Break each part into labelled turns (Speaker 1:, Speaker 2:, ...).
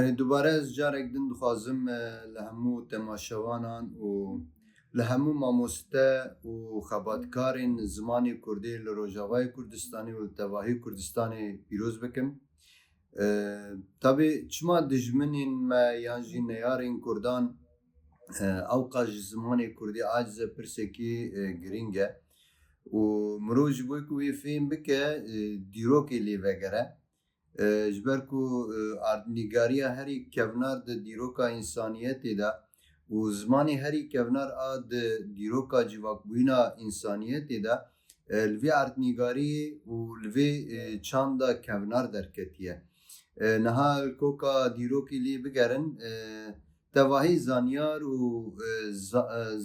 Speaker 1: Yani دوباره از جارێک din dixwazim li hemû temaşevanan û li hemû mamoste û xebatkarên zimanê Kurdî li Rojavayê Kurdistanê û li Tevahî Kurdistanê pîroz bikim. Tabii çima dijminên me yan jî neyarên Kurdan ewqa ji zimanê Kurdî acize pirsekî girîng e û mirov ji bo ku wê fêm bike dîrokê lê vegere. Ji ber ku nîgariya herî kevnar di dîroka însaniyetê de û zimanê herî kevnar a di dîroka civakbûyîna însaniyetê de li vê erdnîgariyê û li vê çanda kevnar derketiye. Niha koka dîrokê lê bigerin tevahî zanyar û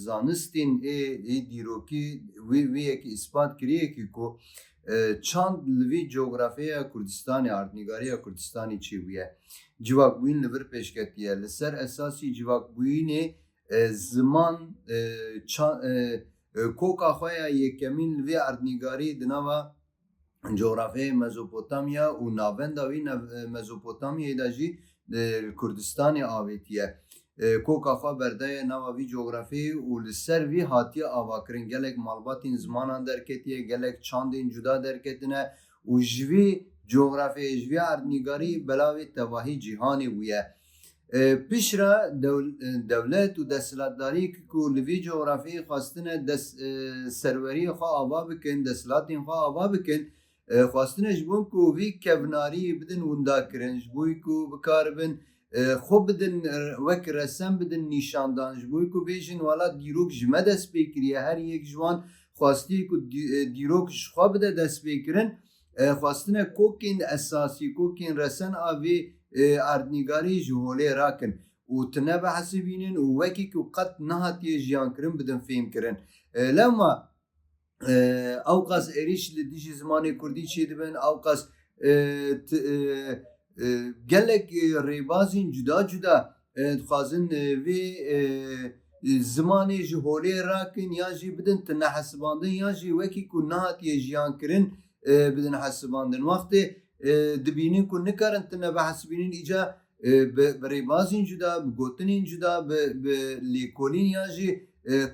Speaker 1: zanistên ê dîrokî wê yekî ispat kiriye ki ku çand li vê coğrafyaya Kurdistanê erdnîgariya Kurdistanê çêbûye. Civakbûyîn li vir pêşketiye. Li ser esasî civakbûyînê ziman koka xwe ya yekemîn li vê erdnîgariyê di nava coğrafyayê Mezopotamya û navenda wî Mezopotamyayê de jî Kurdistanê avêtiye. Koka xwe berdaye nava vî coğrafyayê û li ser vî hatiye avakirin. Gelek malbatên zimanan derketiye, gelek çandên cuda derketine û ji vê coğrafyayê, ji vê erdnîgarî belavê tevahî cîhanê bûye. Pişra dewlet û desthilatdarî ku li vê coğrafyayê xwastine serweriyê xwe ava bikin, desthilatên xwe ava bikin, xwastine ji bo ku vê kevnariyê bidin windakirin, ji bo ku bikaribin xwe bidin wek resem bidin nîşandan, ji bo ku bêjin wala dîrok ji me dest pê kiriye. Her yek ji wan xwastiye ku dîrok ji xwe bide dest pêkirin, xwastine kokên esasî, kokên resen a vê erdnîgarî ji holê rakin û tu nebehesibînin û wekî ku qet nehatiye jiyankirin bidin fêmkirin. Lema ewqas êrîş li dijî zimanê Kurdî çêdibin, ewqas gelek rêbazên cuda cuda dixwazin vê zimanê ji holê rakin yan jî bidin tu nehesibandin yan jî wekî ku nehatiye jiyankirin bidin hesibandin. Wextê dibînin ku nikarin tu nebehesibînin îca bi rêbazên cuda, bi gotinên cuda, bi lêkolîn yan jî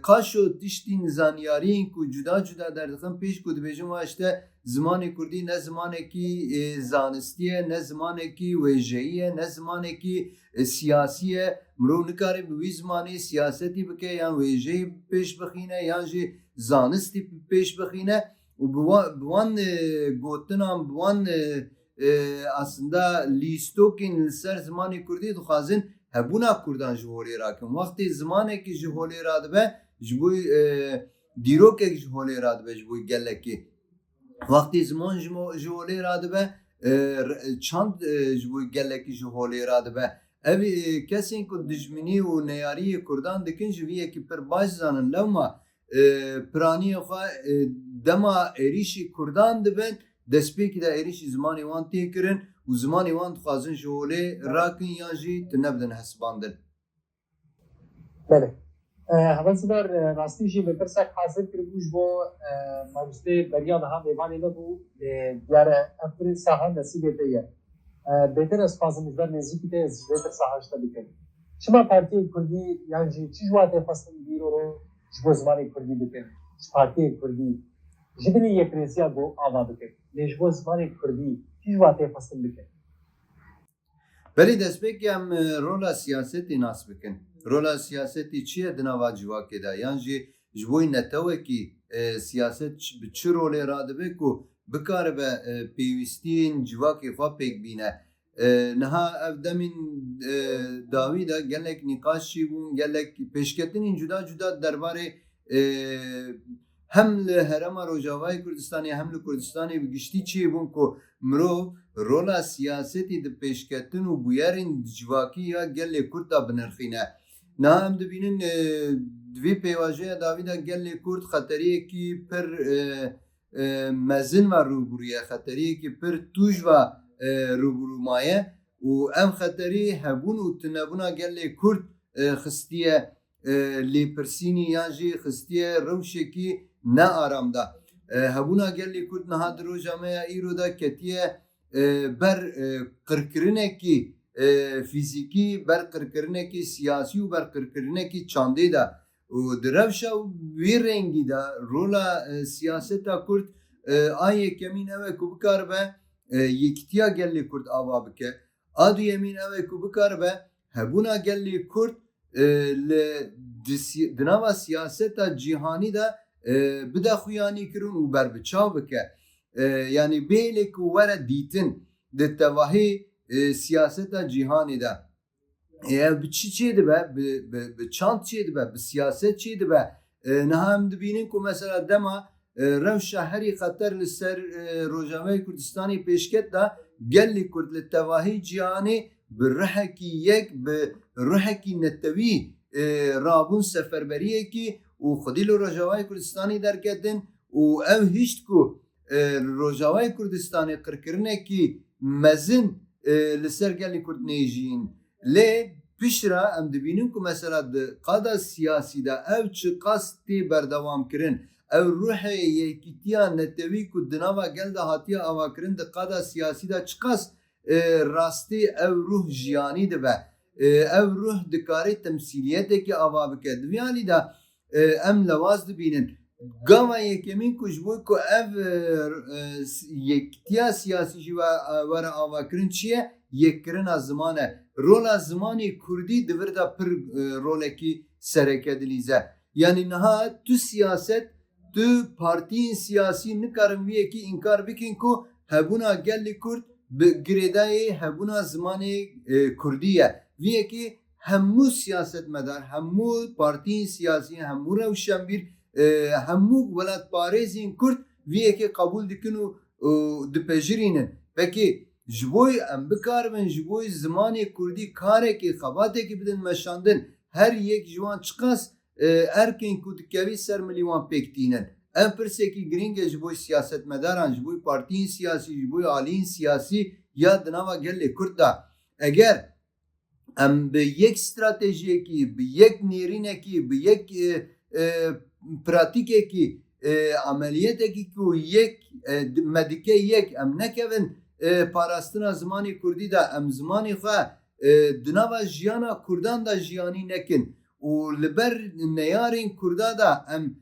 Speaker 1: qaş û tiştîn zanyariyên ku cuda cuda derdixin pêş ku dibêjin wa işte zimanê Kurdî ne zimanekî zanistî ye, ne zimanekî wêjeyî ye, ne zimanekî siyasî ye. Mirov nikare bi wî zimanê siyasetî bike yan wêjeyî pêş bixîne yan jî zanistî pêş bixîne û bi wan gotinan, bi wan aslında lîstokên li ser zimanê Kurdî dixwazin hebûna Kurdan ji holê rakin. Wextê zimanekî ji holê radibe ji bo dîrokek ji holê radibe ji bo gelekê. Wextê ziman ji holê radibe çand ji bo gelekî ji holê radibe. Ev kesên ku dijminî û neyariyê Kurdan dikin ji vî yekî pir baş zanin lewma piraniyê xwe dema êrişî Kurdan dibin, destpêkî de êrişî zimanê wan tê kirin û zimanê wan dixwazin ji holê rakin yan jî tu nebidin hesibandin.
Speaker 2: Bele. Hevesdar rastî jî bi pirsek hasir kiribû ji bo mamostê beriya niha mêvanê me bû diyare ev pir saha nesîbê te ye. Bêtir ez dixwazim ji ber nêzîkî te ez ji vê pir saha ji te bikim. Çima Partiyê Kurdî yan jî çi ji wan tê xwestin dîroro ji bo zimanê Kurdî bikin? Partiyê Kurdî ji binî yekrêsiya bo ava bikin. Lê ji bo zimanê Kurdî çi ji wan tê xwestin bikin?
Speaker 1: Belê destpêkê em rola siyasetê nas bikin. Rola siyasetê çi ye di nava civakê de? Yan jî ji bo netewekî siyaset bi çi rolê radibe ku bikaribe pêwîstiyên civakê xwe pêk bîne. Niha ev demên dawî de gelek nîqaş çîbûn, gelek pêşketinên cuda cuda derbarê hem li Herêma Rojavayê Kurdistanê hem li Kurdistanê bi giştî çêbûn ku mirov rola siyasetê di pêşketin û bûyerên civakî ya gelê Kurd da binirxîne. Niha em dibînin di vê pêvajoya dawî de gelê Kurd xeteriyekî pir mezin ve rûbirûye, xeteriyekî pir tûj ve rûbirû maye û em xeterî hebûn û tunebûna gelê Kurd xistiye lêpirsînî yan jî xistiye rewşekî ne aramda. Hebûna gelê Kurd niha di roja me ya îro de ketiye ber qirkirinekî فیزیکی برقرارکردنێکی سیاسی و برقرارکردنێکی چاندێدا و درەوشە و وێ ڕێنگیدا ڕۆلا سیاسەتا کورد ئایەکەمین ئەوە کو بکار بە یەکتیا گەلێ کورد ئاوا بکە ئادویەمین ئەوە کو بکار بە هەبوونا گەلێ کورد لە دناوا سیاسەتا جیهانیدا بدا خویانی کردن و بربچاو بکە یعنی بێلێک و وەرە دیتن di tevahî siyaseta cîhanê de bi çi çê dibe bi çand çê dibe bi siyaset çê dibe niha em dibînin ku mesela dema rewşa herî xeter li ser Rojavayê Kurdistanê pêşket da gelê Kurd li tevahî cîhanê bi rihekî yek bi rihekî netewî rabûn seferberiyekî û xwedî li Rojavayê Kurdistanê derketin û ew hîşt ku Rojavayê Kurdistanê qirkirinekî mezin li ser gelê Kurd nêjîn lê pişra em dibînin ku mesela di qada siyasî de ew çi qas tê berdewam kirin ew ruhê yekîtiya netewî ku di nava gel de hatiye avakirin di qada siyasî de çi qas rastî ew ruh jiyanî dibe ew ruh dikarê temsîliyetekî ava bike diviyanî de em lewaz dibînin gama yekemîn ku ji bo ku ev yektiya siyasî jî were avakirin çi ye yekkirina ziman e rola zimanê Kurdî divir da pir rolekî serekedilîze yani niha tu siyaset tu partiyên siyasî nikarin vî yekî inkar bikin ku hebûna gelê Kurd bi girêdayê hebûna zimanê Kurdî ye vî yekî hemû siyasetmedar hemû partiyên siyasî hemû rewşenbîr hemû welatparêzên Kurd vî yekê qebûl dikin û dipejirînin pekî ji bo em bikaribin ji bo zimanê Kurdî karekê xebatekî bidin meşandin her yek ji wan çi qas erkên ku dikevî ser milî wan pêk tînin ev pirsekî giring e ji bo siyasetmedaran ji bo partiyên siyasî ji bo aliyên siyasî ya di nava gelê Kurd da eger em bi yek stratejiyekî bi yek nêrînekî bi yek pratikekî ameliyetekî ku yek medike yek em nekevin parastina zimanê Kurdî de em zimanê xwe di nava jiyana Kurdan da jiyanî nekin û li ber neyarên Kurda da em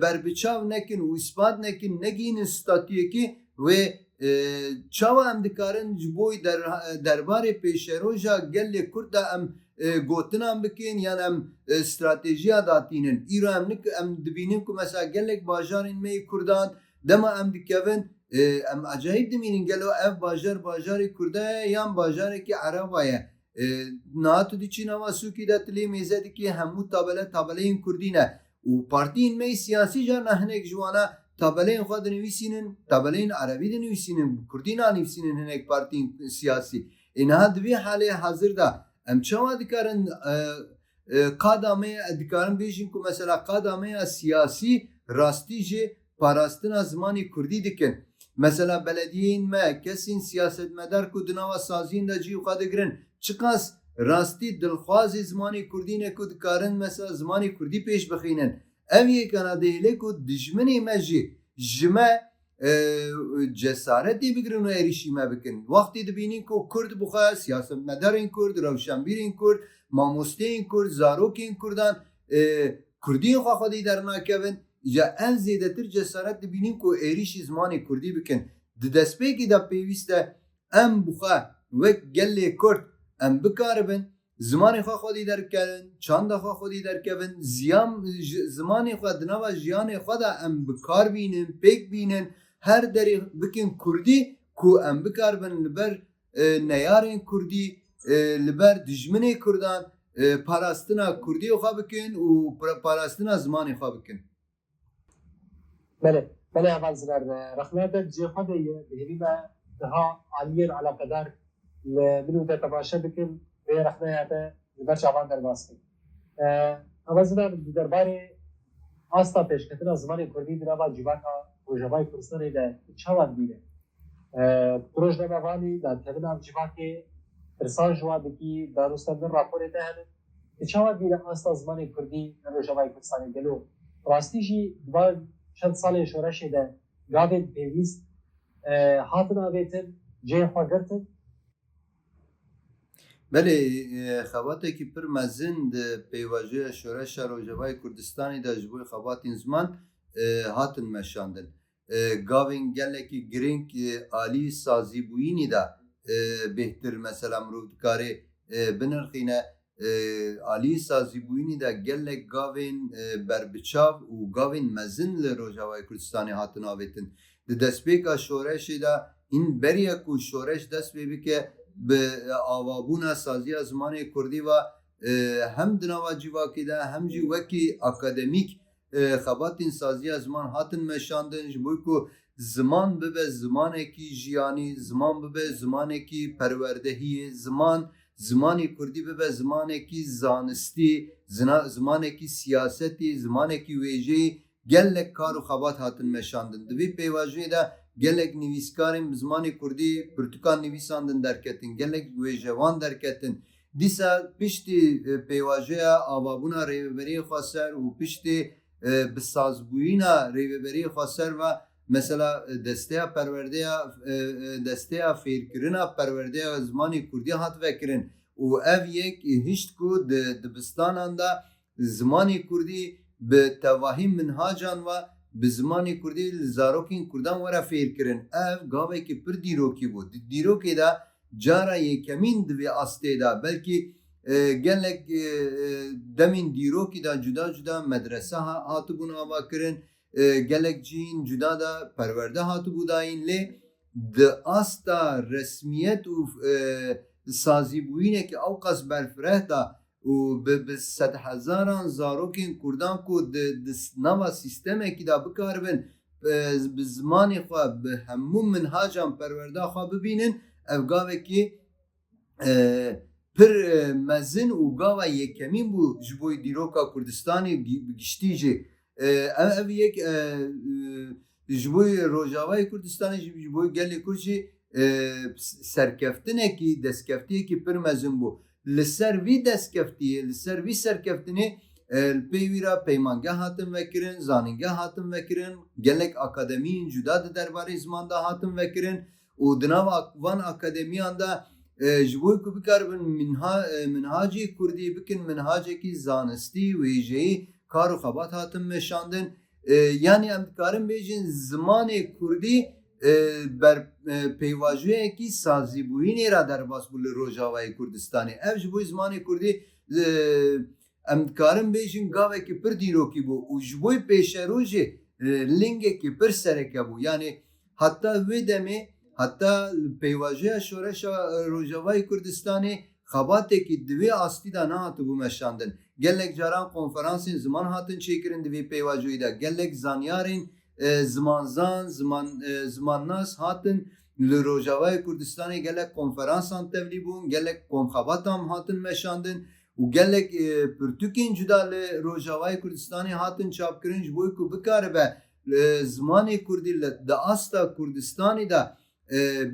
Speaker 1: berbiçav nekin û îspat nekin negînin statûyekî wê çawa em dikarin ji bo derbarê pêşeroja gelê Kurd da em gotinan bikin yan em stratejiya datînin îro em dibînin ku mesela gelek bajarên me Kurdan dema em dikevin em acayip dimînin gelo ev bajarê Kurda ye yan bajarekî Ereba ye niha tu diçî nava Sûkî de tilê mêze dikî hemû tabeleyên Kurdî ne û partiyên me siyasî carna hinek ji wana tabeleyên xwe dinivîsînin tabeleyên Erebî dinivîsînin Kurdî nanivîsînin hinek partiyên siyasî niha di vê halê hazir da em çawa dikarin qada me dikarin bêjin ku mesela qada me ya siyasî rastî jê parastina zimanê Kurdî dikin mesela belediyeyên me kesên siyasetmedar ku di nava saziyên de cî xwe digirin çi qas rastî dilxwazê zimanê Kurdî ne ku dikarin mesela zimanê Kurdî pêş bixînin ev yekana dêhile ku dijminê me jî ji me cesaretê bigirin û êrişî me bikin wextê dibînin ku Kurd bixwe siyasetmedarên Kurd rewşenbîrên Kurd mamosteyên Kurd zarokên Kurdan Kurdiyên xwe xwedî dernakevin ya ev zêdetir cesaret dibînin ku êrişî zimanê Kurdî bikin di destpêkê de pêwîst e em bixwe wek gelê Kurd em bikaribin zimanê xwe xwedî derkerin çanda xwe xwedî derkevin zimanê xwe di nava jiyanê xwe de em bikar bînin pêk bînin her derê bikin Kurdî ku em bikaribin li ber neyarên Kurdî li ber dijminê Kurdan parastina Kurdî xwe bikin û parastina zimanê xwe bikin
Speaker 2: بله بله اول زنر رخنه ده جه خود بهری ما daha عالیه علاقدار منو ده تماشا بکن و رخنه هاته لبر چاوان در باز کن اول زنر درباره آستا پیشکتن از زمان کردی درباره جوانها روجوای کردستانی ده چاوان بیره پروژ ده موانی ده تبنا جوانه ترسان جوانه کی داروستان در راپوره ده هنه چاوان بیره آستا زمان کردی روجوای کردستانی دلو راستی جی دوان چند سال شورشی ده گاوید پیویست هاتن آویتن جه خوا گرتن
Speaker 1: بله خواته کی پر مزن ده پیواژه شورش روجوای کردستانی دا جبوی خواتین زمان هاتن مشاندن گاوین گلکی گرینگ عالی سازی بوینی دا بهتر مثلا مرود کاری بنرخینه عالی سازی بوینی دا گلک گاوین بربچاو و گاوین مزن لروجوای کردستانی هاتن آویتن ده دستپیکا شورش دا این بریه کو شورش دست بی که به آوابونا سازی زمان کردی و هم دنوا جیواکی ده هم جی وکی اکادمیک خباتین سازی زمان هاتن مشاندن جبوی کو زمان ببه زمانه کی جیانی زمان ببه زمانه کی پروردهی زمانی کردی ببه زمانه کی زانستی زمانه کی سیاستی زمانه کی ویجی گلک کار و خبات هاتن مشاندن دوی پیواجوی ده gelek nivîskarên bi zimanê Kurdî pirtûkan nivîsandin derketin, gelek wêjevan derketin. Dîsa piştî pêvajoya avabûna rêveberiyê xwe ser û piştî bi sazbûyîna rêveberiyê xwe ser ve mesela desteya perwerdeya desteya fêrkirina perwerdeya zimanê Kurdî hat vekirin û ev yek hişt ku di dibistanan da zimanê Kurdî bi tevahî minhacan ve bi zimanê Kurdî li zarokên Kurdan were fêrkirin. Ev gavekî pir dîrokî bû. Di dîrokê de cara yekemîn divê astê de belkî gelek demên dîrokî de cuda cuda medrese hatibûn avakirin, gelek cîn cuda da perwerde hatibû dayîn lê di asta resmiyet û sazîbûyînekî ew qas berfireh da û bi sed hezaran zarokên Kurdan ku di nava sîstemekî da bikaribin bi zimanê xwe bi hemû minhacan perwerda xwe bibînin ev gavekî pir mezin û gava yekemîn bû ji bo dîroka Kurdistanê giştî jî ev yek ji bo Rojavayê Kurdistanê jî ji bo gelê Kurd jî serkeftinekî destkeftiyekî pir mezin bû. Li ser vî destkeftiyê, li ser vî serkeftinê pey wî ra peymangeh hatin vekirin, zanîngeh hatin vekirin, gelek akademiyên cuda di derbarê ziman da hatin vekirin û di nava van akademiyan da ji bo ku bikaribin minhacê Kurdî bikin minhacekî zanistî wêjeyî kar û xebat hatin meşandin. Yani em dikarin bêjin zimanê Kurdî ber peyvajoyekî sazîbûyînê ra derbas bû li Rojavayê Kurdistanê. Ev ji bo zimanê Kurdî em dikarin bêjin gavekî pir dîrokî bû û ji bo pêşerûjê lingekî pir sereke bû. Yani hatta wê demê hatta peyvajoya şoreşa Rojavayê Kurdistanê xebatekî divê astî da nehatibû meşandin. Gelek caran konferansên ziman hatin çêkirin divê peyvajoyî de gelek zanyarên zimanzan, zimannas hatin li Rojavayê Kurdistanê gelek konferansan tevlî bûn, gelek komxebatan hatin meşandin û gelek pirtûkên cuda li Rojavayê Kurdistanê hatin çapkirin ji bo ku bikaribe zimanê Kurdî di asta Kurdistanê de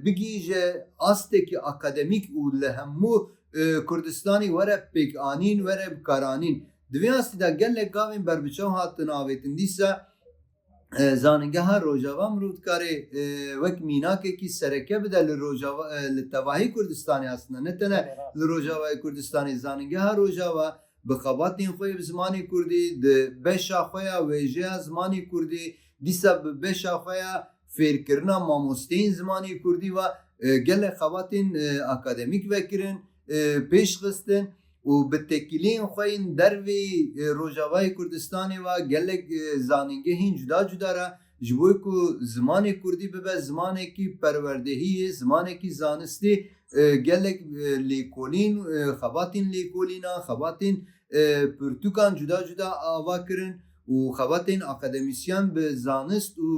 Speaker 1: bigîje astekî akademîk û li hemû Kurdistanê were pêkanîn were bikaranîn. Divê astî de gelek gavên berbiçav hatin avêtin dîsa zanîngeha Rojava mirûdkarê wek mînakekî sereke bide li tevahî Kurdistanê aslında ne tene li Rojavayê Kurdistanê zanîngeha Rojava bi xebatên xwe bi zimanê Kurdî di beşa xwe ya wêjeya zimanê Kurdî dîsa bi beşa xwe ya fêrkirina mamosteyên zimanê Kurdî ve gelek xebatên akademîk vekirin pêşxistin û bi tekîleyên xwe yên dervê Rojavayê Kurdistanê ve gelek zanîngehên cuda cuda ra ji bo ku zimanê Kurdî bibe zimanekî perwerdehiyê, zimanekî zanistî gelek lêkolîn, xebatên lêkolînan, xebatên pirtûkan cuda cuda ava kirin û xebatên akademisyen bi zanist û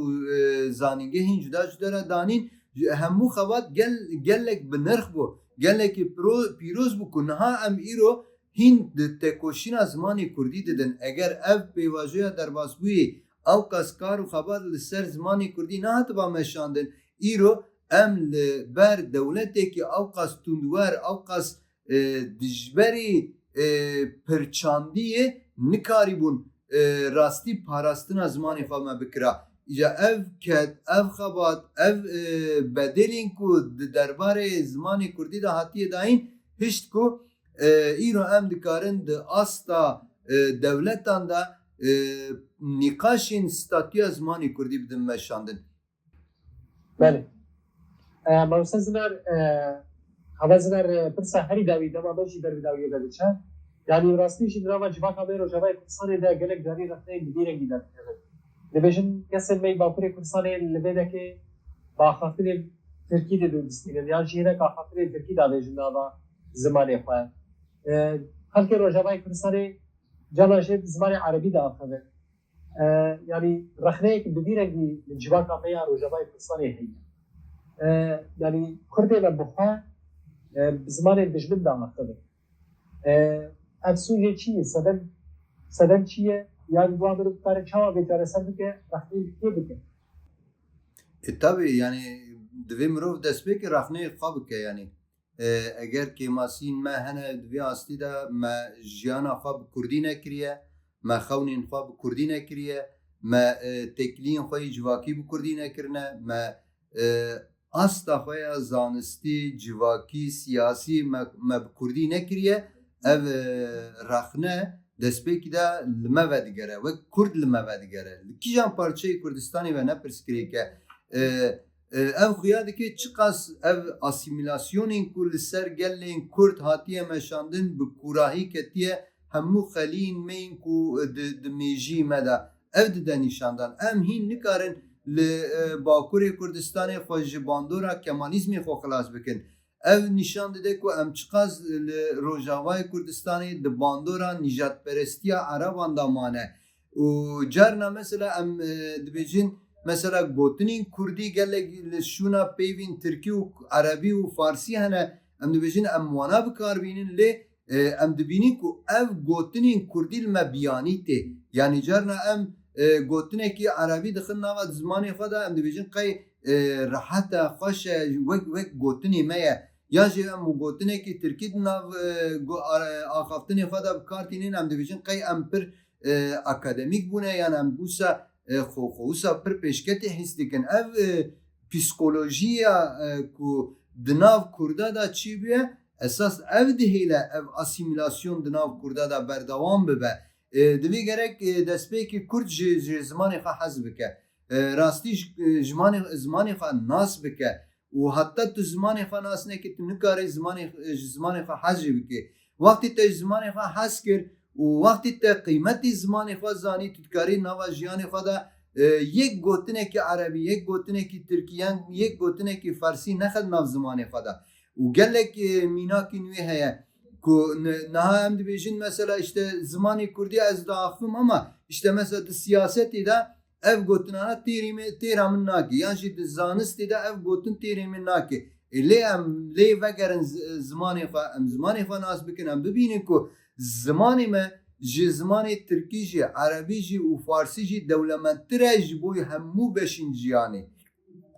Speaker 1: zanîngehên cuda cuda ra danîn. Hemû xebat gelek bi nirx bû. Gelekî pîroz bû ku niha em îro hîn di tekoşîna zimanê Kurdî didin. Eger ev pêvajoya derbasbûyê ew qas kar û xebat li ser zimanê Kurdî nehatiba meşandin. Îro em li ber dewletekî ew qas tundwer, ew qas dijberî pirçandiyê nikarîbûn rastî parastina zimanê xwe me bikira. Ya ev xebat, ev bedelên ku di derbarê zimanê Kurdî de hatiye dayîn pişt ku îro em dikarin di asta devletan da nîqaşên statiya zimanê Kurdî bidin meşandin.
Speaker 2: بله مامۆستا زنار هەڵە زنار پرسە هەری داوی دەما بەشی دەربداویە دەبچە یعنی ڕاستیشی دراوە جوواکە بێ ڕۆژاوای کوردستانێدا گەلێک جاری ڕەخنەی بگیرەنگی دەکەوێت دەبێژن کەسێک مەی باکووری کوردستانê li vê deke baxafirê Tirkî de dibistînin yan jî hinek axafirê Tirkî dabêjin nava zimanê xwe xelkê Rojavayê Kurdistanê cala jê zimanê Erebî de axivin yani rexneyekî bigîrengî li civaka me ya Rojavayê Kurdistanê heye yani Kurdê me bixwe bi zimanê dijmin de axivin ev sûcê çi ye sedem çi ye yani bu amir bikare çawa bêçareser bike rexneyê bikê bike
Speaker 1: Tabii yani divê mirov destpêkê rexneyê xwe bike yani eger kêmasîn me hene divê astî de me jiyana xwe bi Kurdî nekiriye me xewnên xwe bi Kurdî nekiriye me tekliyên xwe yê civakî bi Kurdî nekirine me asta xwe ya zanistî civakî siyasî me bi Kurdî nekiriye ev rexne destpêkî de li me ve digere wek Kurd li me ve digere li kîjan parçeyê Kurdistanê ve nepirskirêke ev xuya dike çi qas ev asîmîlasyonên ku li ser gelên Kurd hatiye meşandin bi kurahî ketiye hemû xelîn mêyên ku di mêjî me de ev dide nîşandan em hîn nikarin li Bakurê Kurdistanê xwe ji bandora Kemalîzmê xwe xilas bikin ev nîşan dide ku em çi qas li Rojavayê Kurdistanê di bandora nîjadperestiya Ereban da mane û carna mesela em dibêjin mesela gotinên Kurdî gelek li şûna peyvên Tirkî û Erebî û Farsî hene em dibêjin em wana bikarbînin lê em dibînin ku ev gotinên Kurdî li me biyanî tê yani carna em gotinekî Erebî dixin nava zimanê xwe de em dibêjin qey rehet e xweş e wek gotinê me ye ya jî em gotinekî Tirkî di nav axaftinê xwe de bikartînin em dibêjin qey em pir akademîk bûne yan em bûsa xwewsa pir pêşketê hîs dikin ev psîkolojiya ku di nav Kurda da çi bûye esas ev dihêle ev asîmîlasyon di nav Kurda da berdewam bibe divê gerek destpêkî Kurd ji zimanê xwe hez bike rastî zimanê xwe nas bike û heta tu zimanê xwe nas nekî tu nikarî ji zimanê xwe hez jî bikî wextî te ji zimanê xwe hez kir û wextî te qîmetî zimanê xwe zanî tu dikarî nava jiyanê xwe de yek gotinekî Erebî yek gotinekî Tirkî yan yek gotinekî Farsî nexil nav zimanê xwe de û gelek mînakên wê heye ku niha em dibêjin mesela işte zimanê Kurdî ez diaxivim ama işte mesela di siyasetê de ev gotinana têra min nakê yan jî di zanistê de ev gotin têrê min nakê lê em lê vegerin zimanê xwe em zimanê xwe nas bikin em bibînin ku zimanê me ji zimanê Tirkî jî Erebî jî û Farsî jî dewlementtir e ji bo hemû beşên jiyanê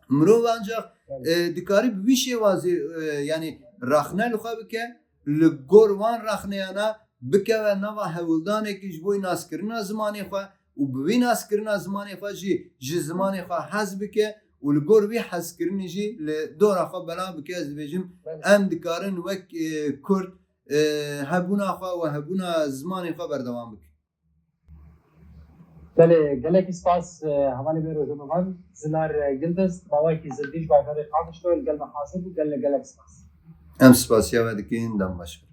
Speaker 1: mirov ancak dikarî bi wî şêwazê yani rexne li xwe bike li gor wan rexneyana bikeve nava hewildanekî ji bo naskirina zimanê xwe û bi wî naskirina zimanê xwe jî ji zimanê xwe hez bike û li gor wî hezkirinî jî li dora xwe belav bike ez dibêjim em dikarin wek Kurd hebûna xwe û hebûna zimanê xwe berdewam bikin.
Speaker 2: Belê gelekî spas hevalê me rojonovan zinar gildist bawekî zindî ji bajarê Qamişlo gel me hazir bû gelek spas
Speaker 1: Em spasiya ve dikin dem baş.